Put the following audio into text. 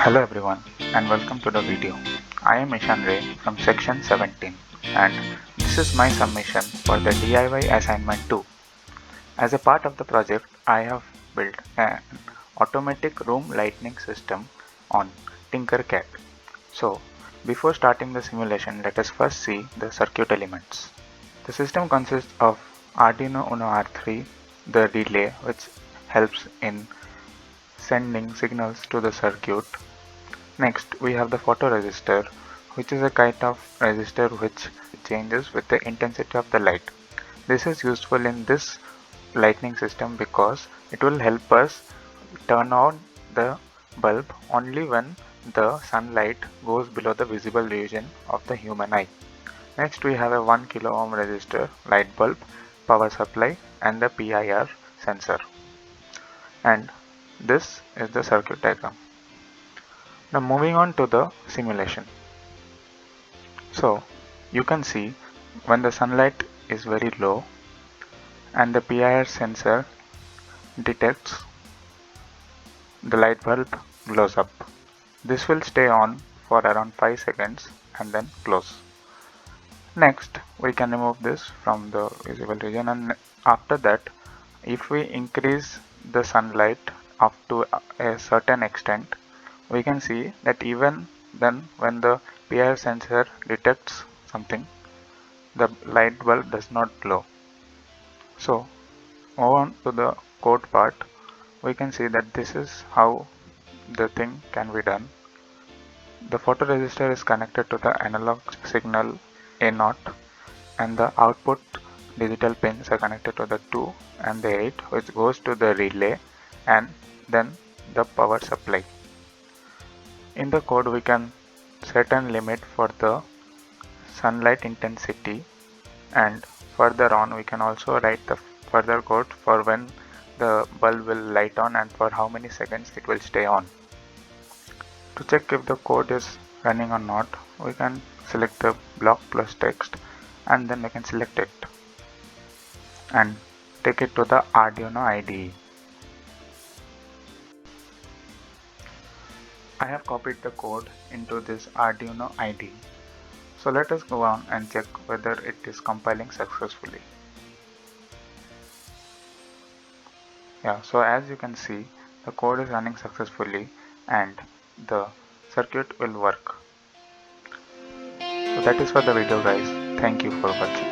Hello everyone and welcome to the video. I am Ishan from Section 17 and this is my submission for the DIY Assignment 2. As a part of the project, I have built an automatic room lighting system on Tinkercad. So, before starting the simulation, let us first see the circuit elements. The system consists of Arduino Uno R3, the relay which helps in sending signals to the circuit. Next, we have the photoresistor, which is a kind of resistor which changes with the intensity of the light. This is useful in this lighting system because it will help us turn on the bulb only when the sunlight goes below the visible region of the human eye. Next, we have a 1 kilo ohm resistor, light bulb, power supply, and the PIR sensor. And this is the circuit diagram. Now moving on to the simulation. So you can see when the sunlight is very low and the PIR sensor detects the light bulb glows up. This will stay on for around 5 seconds and then close. Next, we can remove this from the visible region, and after that, if we increase the sunlight up to a certain extent, we can see that even then when the PIR sensor detects something, the light bulb does not glow. So move on to the code part. We can see that this is how the thing can be done. The photoresistor is connected to the analog signal A0 and the output digital pins are connected to the 2 and the 8, which goes to the relay and then the power supply. In the code we can set a limit for the sunlight intensity, and further on we can also write the further code for when the bulb will light on and for how many seconds it will stay on. To check if the code is running or not, we can select the block plus text and then we can select it and take it to the Arduino IDE. I have copied the code into this Arduino IDE. So let us go on and check whether it is compiling successfully. Yeah, so as you can see, the code is running successfully and the circuit will work. So that is for the video guys. Thank you for watching.